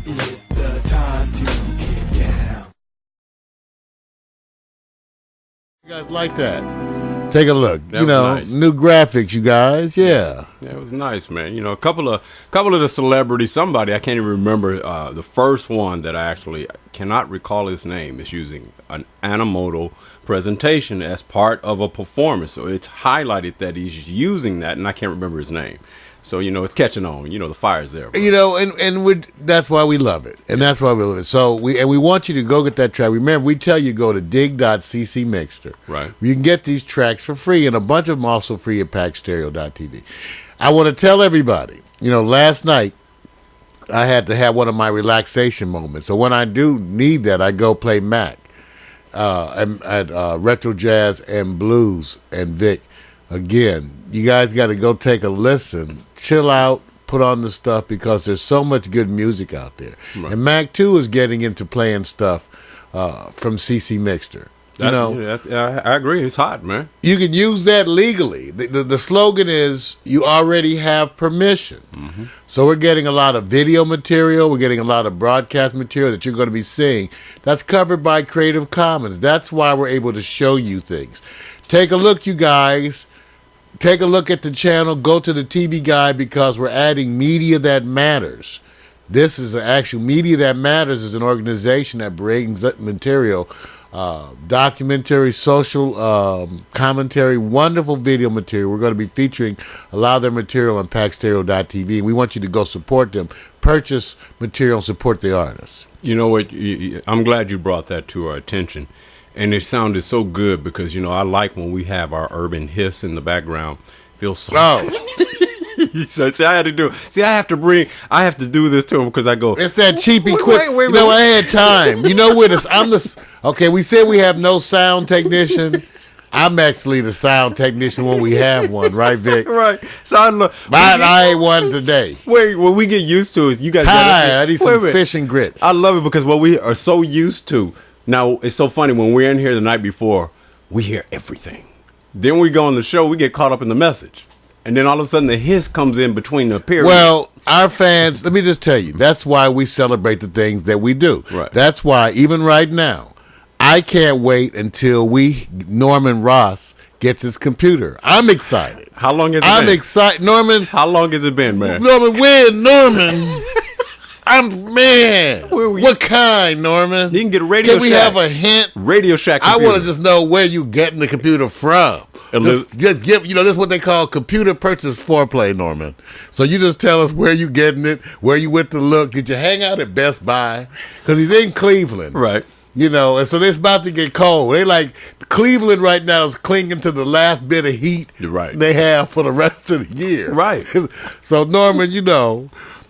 It's the time to get down. You guys like that? Take a look. That was nice. New graphics, you guys. Yeah. Yeah, it was nice, man. You know, a couple of the celebrities. Somebody I can't even remember. The first one that I actually cannot recall his name is using an Animoto presentation as part of a performance. So it's highlighted that he's using that, and I can't remember his name. So, it's catching on. The fire's there. Bro. That's why we love it. And that's why we love it. So we want you to go get that track. Remember, we tell you go to dig.cc Mixter. Right. You can get these tracks for free, and a bunch of them also free at packstereo.tv. I want to tell everybody, last night I had to have one of my relaxation moments. So when I do need that, I go play Mac at Retro Jazz and Blues and Vic. Again, you guys got to go take a listen, chill out, put on the stuff because there's so much good music out there. Right. And Mac, too, is getting into playing stuff from CC Mixter. I agree. It's hot, man. You can use that legally. The slogan is you already have permission. Mm-hmm. So we're getting a lot of video material. We're getting a lot of broadcast material that you're going to be seeing. That's covered by Creative Commons. That's why we're able to show you things. Take a look, you guys. Take a look at the channel. Go to the TV Guide because we're adding Media That Matters. This is an actual Media That Matters is an organization that brings material, documentary, social commentary, wonderful video material. We're going to be featuring a lot of their material on packstereo.tv. We want you to go support them, purchase material, and support the artists. You know what? I'm glad you brought that to our attention. And it sounded so good because, I like when we have our urban hiss in the background. Feels so. Oh. So, I had to do. See, I have to do this to him because I go. It's that cheap equipment. Wait, I had time. Okay, we said we have no sound technician. I'm actually the sound technician when we have one, right, Vic? Right. So I ain't one today. Wait, when we get used to it, you guys. I need some fish and grits. I love it because what we are so used to. Now, it's so funny. When we're in here the night before, we hear everything. Then we go on the show, we get caught up in the message. And then all of a sudden, the hiss comes in between the periods. Well, our fans, let me just tell you, that's why we celebrate the things that we do. Right. That's why, even right now, I can't wait until Norman Ross gets his computer. I'm excited. How long has it been? I'm excited. Norman. How long has it been, man? Norman. Man, what kind, Norman? You can get a Radio Shack. Can we have a hint? Radio Shack computer. I want to just know where you getting the computer from. Just give, this is what they call computer purchase foreplay, Norman. So you just tell us where you getting it, where you went to look. Did you hang out at Best Buy? Because he's in Cleveland. Right. And so it's about to get cold. Cleveland right now is clinging to the last bit of heat they have for the rest of the year. Right. So, Norman,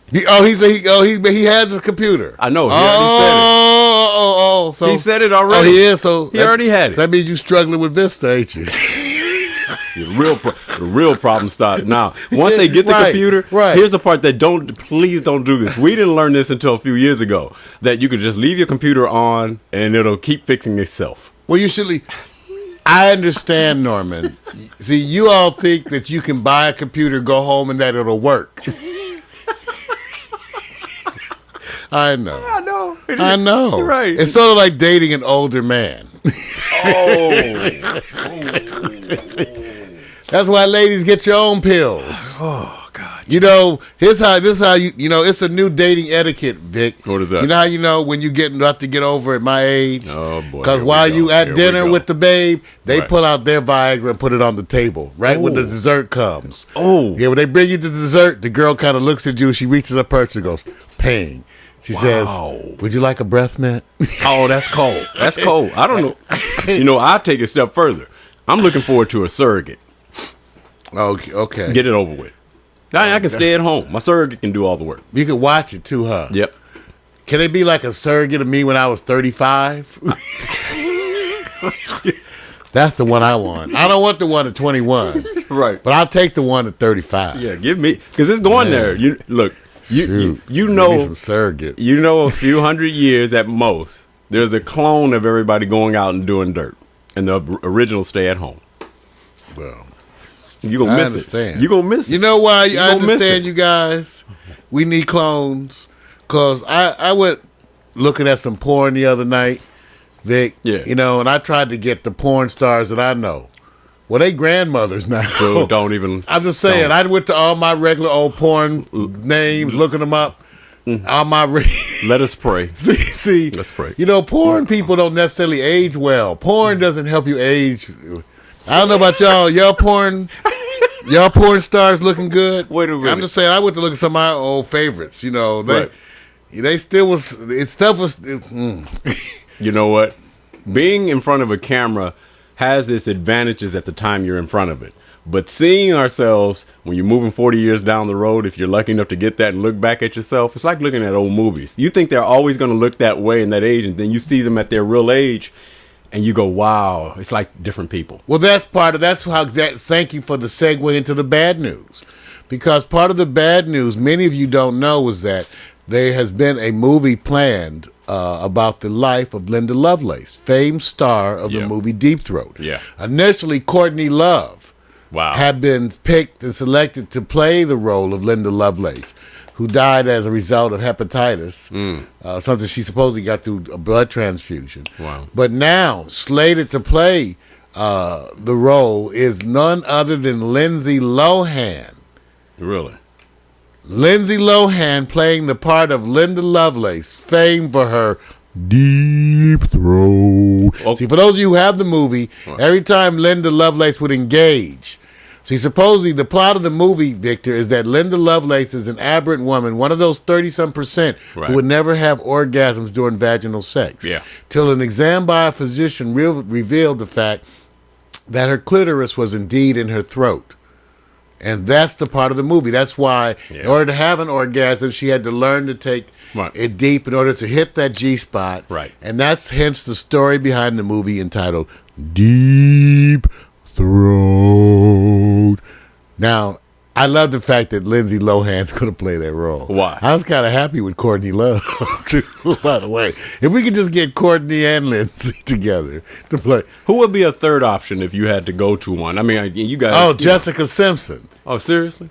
he has his computer. I know. He already said it. So he said it already. Oh, he is. So he already had it. So that means you're struggling with Vista, ain't you? The real problem starts now. Once they get the computer, here's the part that please don't do this. We didn't learn this until a few years ago. That you could just leave your computer on and it'll keep fixing itself. Well, you should leave. I understand, Norman. See, you all think that you can buy a computer, go home, and that it'll work. I know. I know. You're right. It's sort of like dating an older man. That's why ladies get your own pills. Oh God. This is how you it's a new dating etiquette, Vic. What is that? You know how when you about to get over at my age? Oh boy. Because while you at dinner with the babe, they pull out their Viagra and put it on the table right when the dessert comes. Oh. Yeah, when they bring you the dessert, the girl kind of looks at you, she reaches her purse and goes, ping. She says, would you like a breath mint? Oh, that's cold. That's cold. I don't know. I'll take it a step further. I'm looking forward to a surrogate. Okay. Get it over with. I can stay at home. My surrogate can do all the work. You can watch it too, huh? Yep. Can it be like a surrogate of me when I was 35? That's the one I want. I don't want the one at 21. Right. But I'll take the one at 35. Yeah, give me, because it's going there. You know some surrogate. A few hundred years at most, there's a clone of everybody going out and doing dirt, and the original stay at home. Well, you're going to miss it. You're going to miss it. You know why I understand, you guys? We need clones. Because I went looking at some porn the other night, Vic. Yeah. You know, and I tried to get the porn stars that I know. Well, they grandmothers now. Dude, don't even. I'm just saying, I went to all my regular old porn names, looking them up. All my Let us pray. see, Let's pray. You know, porn people don't necessarily age well. Porn doesn't help you age. I don't know about y'all. Y'all porn stars looking good. Wait a minute. I'm just saying, I went to look at some of my old favorites. You know, Right. they still was. Stuff was. You know what? Being in front of a camera has its advantages at the time you're in front of it. But seeing ourselves when you're moving 40 years down the road, if you're lucky enough to get that and look back at yourself, it's like looking at old movies. You think they're always going to look that way in that age, and then you see them at their real age, and you go, wow, it's like different people. Well, thank you for the segue into the bad news. Because part of the bad news, many of you don't know, is that there has been a movie planned about the life of Linda Lovelace, famed star of the movie Deep Throat. Yeah. Initially, Courtney Love had been picked and selected to play the role of Linda Lovelace, who died as a result of hepatitis, something she supposedly got through a blood transfusion. Wow. But now, slated to play the role is none other than Lindsay Lohan. Really? Lindsay Lohan playing the part of Linda Lovelace, famed for her deep throat. Oh. See, for those of you who have the movie, every time Linda Lovelace would engage, see, supposedly the plot of the movie, Victor, is that Linda Lovelace is an aberrant woman, one of those 30-some% who would never have orgasms during vaginal sex. Yeah. Till an exam by a physician revealed the fact that her clitoris was indeed in her throat. And that's the part of the movie. That's why, in order to have an orgasm, she had to learn to take it deep in order to hit that G-spot. Right. And that's hence the story behind the movie entitled Deep Throat. Now, I love the fact that Lindsay Lohan's going to play that role. Why? I was kind of happy with Courtney Love, too, by the way. If we could just get Courtney and Lindsay together to play. Who would be a third option if you had to go to one? I mean, you guys. Oh, Jessica Simpson. Oh, seriously?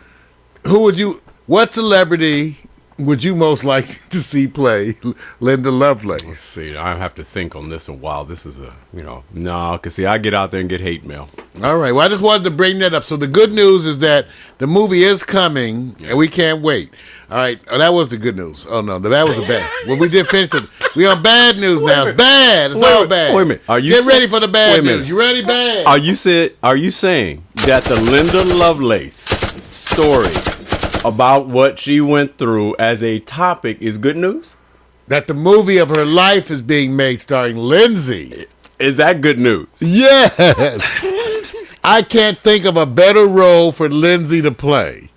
What celebrity would you most like to see play Linda Lovelace? Let's see. I have to think on this a while. This is because see, I get out there and get hate mail. All right. Well, I just wanted to bring that up. So the good news is that the movie is coming, and we can't wait. All right. Oh, that was the good news. Oh, no. That was the bad. Well, we did finish it. We on bad news now. It's bad. It's all bad. Wait a minute. Get ready for the bad news. You ready, bad? Are you saying that the Linda Lovelace story about what she went through as a topic is good news? That the movie of her life is being made starring Lindsay. Is that good news? Yes. I can't think of a better role for Lindsay to play.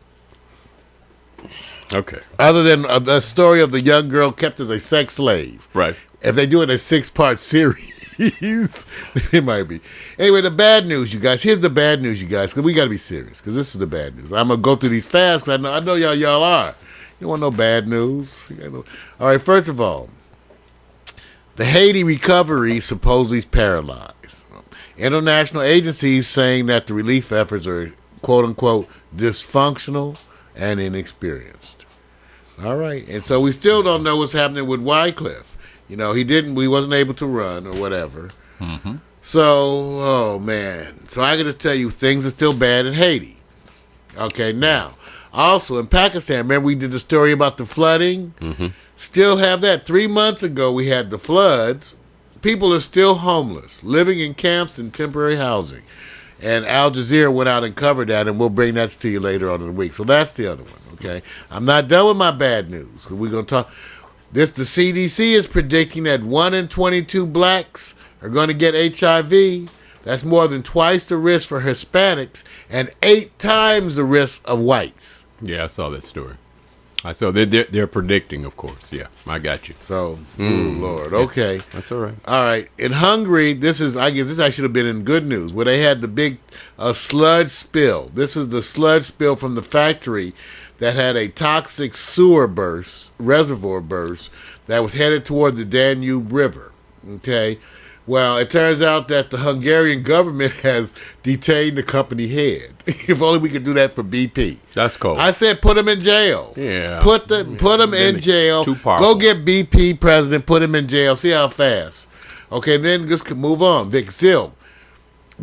Okay. Other than a story of the young girl kept as a sex slave. Right. If they do it in a 6-part series, it might be. Anyway, the bad news, you guys. Here's the bad news, you guys, because we got to be serious, because this is the bad news. I'm going to go through these fast, because I know y'all are. You don't want no bad news. All right, first of all, the Haiti recovery supposedly is paralyzed. International agencies saying that the relief efforts are, quote-unquote, dysfunctional and inexperienced. All right, and so we still don't know what's happening with Wycliffe. You know, he wasn't able to run or whatever. Mm-hmm. So, oh man. So I can just tell you, things are still bad in Haiti. Okay, now, also in Pakistan, remember we did the story about the flooding? Mm-hmm. Still have that. 3 months ago, we had the floods. People are still homeless, living in camps and temporary housing. And Al Jazeera went out and covered that, and we'll bring that to you later on in the week. So that's the other one, okay? I'm not done with my bad news. We're going to talk. The CDC is predicting that 1 in 22 blacks are going to get HIV. That's more than twice the risk for Hispanics and 8 times the risk of whites. Yeah, I saw that story. I saw they're predicting, of course. Yeah, I got you. So, oh Lord, okay, that's all right. All right, in Hungary, I guess this actually should have been in good news, where they had the big sludge spill. This is the sludge spill from the factory that had a toxic reservoir burst that was headed toward the Danube River. Okay, Well, it turns out that the Hungarian government has detained the company head. If only we could do that for BP. That's cool. I said put him in jail. Yeah. Put him in jail. Too powerful. Go get BP president, put him in jail, see how fast. Okay, then just move on. Vic, still,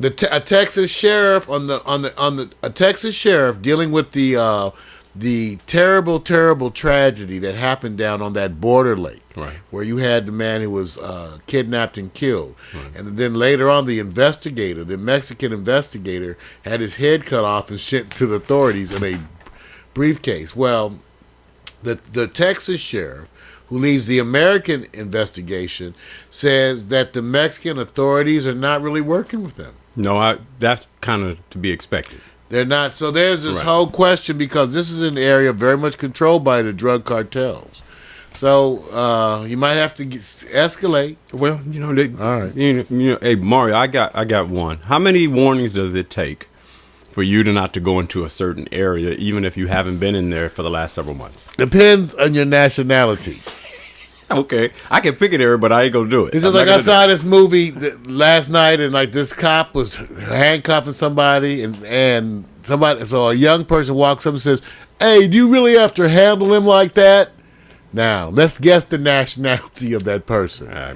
a Texas sheriff a Texas sheriff dealing with the terrible tragedy that happened down on that border lake, right, where you had the man who was kidnapped and killed, right. And then later on the Mexican investigator, had his head cut off and sent to the authorities in a briefcase. Well, the Texas sheriff, who leads the American investigation, says that the Mexican authorities are not really working with them. No, that's kind of to be expected. They're not. So there's this right. whole question, because this is an area very much controlled by the drug cartels. So you might have to escalate. Well, all right. Hey, Mario, I got one. How many warnings does it take for you to not to go into a certain area, even if you haven't been in there for the last several months? Depends on your nationality. Okay, I can pick an area, but I ain't gonna do it. It's just like I saw this movie last night, and like this cop was handcuffing somebody, and somebody, so a young person walks up and says, "Hey, do you really have to handle him like that?" Now let's guess the nationality of that person. I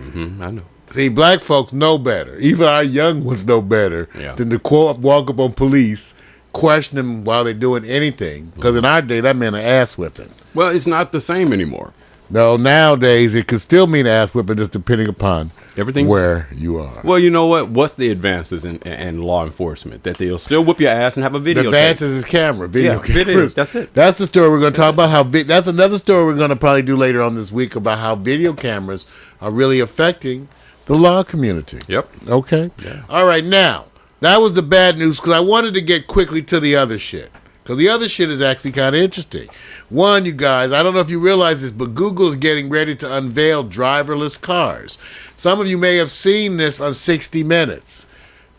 know. See, black folks know better. Even our young ones know better than to walk up on police, question them while they're doing anything. Because in our day, that meant an ass whipping. Well, it's not the same anymore. No, nowadays it could still mean ass whipping, just depending upon where you are. Well, you know what? What's the advances in law enforcement? That they'll still whip your ass and have a video. The advances is video cameras. Video. That's it. That's the story we're going to talk about. That's another story we're going to probably do later on this week, about how video cameras are really affecting the law community. Yep. Okay. Yeah. All right. Now, that was the bad news, because I wanted to get quickly to the other shit. Because the other shit is actually kind of interesting. One, you guys, I don't know if you realize this, but Google is getting ready to unveil driverless cars. Some of you may have seen this on 60 Minutes.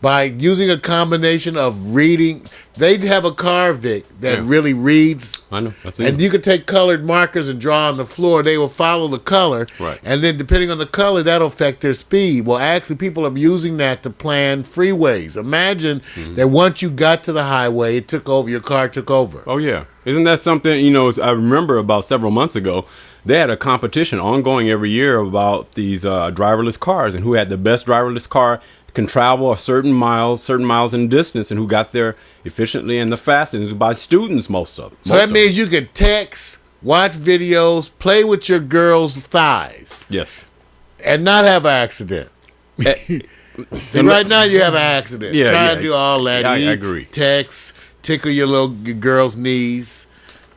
By using a combination of reading, they have a car, Vic, that really reads. I know. And you can take colored markers and draw on the floor. They will follow the color. Right. And then depending on the color, that'll affect their speed. Well, actually, people are using that to plan freeways. Imagine that once you got to the highway, it took over, your car took over. Oh, yeah. Isn't that something, I remember about several months ago, they had a competition ongoing every year about these driverless cars, and who had the best driverless car can travel a certain miles in distance, and who got there efficiently and the fastest. It was by students, most of them. So that means you can text, watch videos, play with your girl's thighs. Yes. And not have an accident. See, right now you have an accident. Trying to do all that. I agree. Text, tickle your little girl's knees.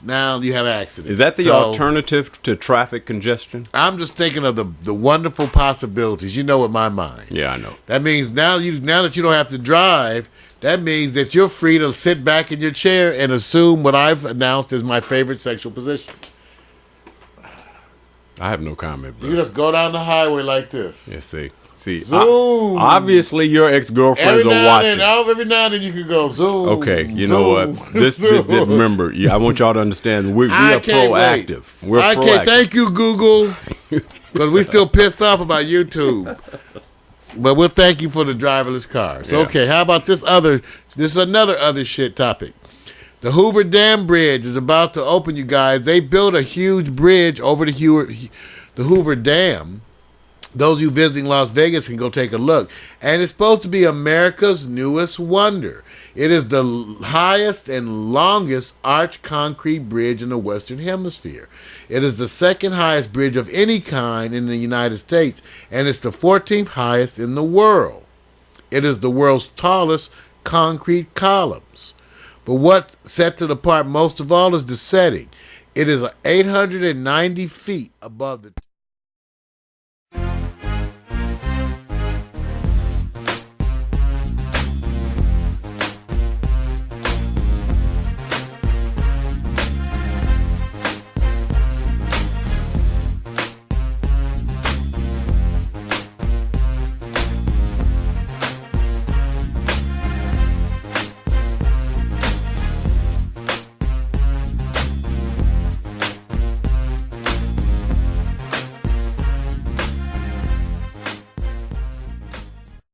Now you have an accident. Is that the alternative to traffic congestion? I'm just thinking of the wonderful possibilities. In my mind. Yeah, I know. That means now that you don't have to drive, that means that you're free to sit back in your chair and assume what I've announced is my favorite sexual position. I have no comment, bro. You just go down the highway like this. Yeah, see, zoom. Obviously your ex-girlfriends are watching. Every now and then you can go zoom. Okay, you know what? Remember, I want y'all to understand we are proactive. We're proactive. Thank you, Google, because we're still pissed off about YouTube. But we'll thank you for the driverless cars. Yeah. Okay, how about this is another other shit topic. The Hoover Dam Bridge is about to open, you guys. They built a huge bridge over the Hoover Dam. Those of you visiting Las Vegas can go take a look. And it's supposed to be America's newest wonder. It is the highest and longest arched concrete bridge in the Western Hemisphere. It is the second highest bridge of any kind in the United States, and it's the 14th highest in the world. It is the world's tallest concrete columns. But what sets it apart most of all is the setting. It is 890 feet above the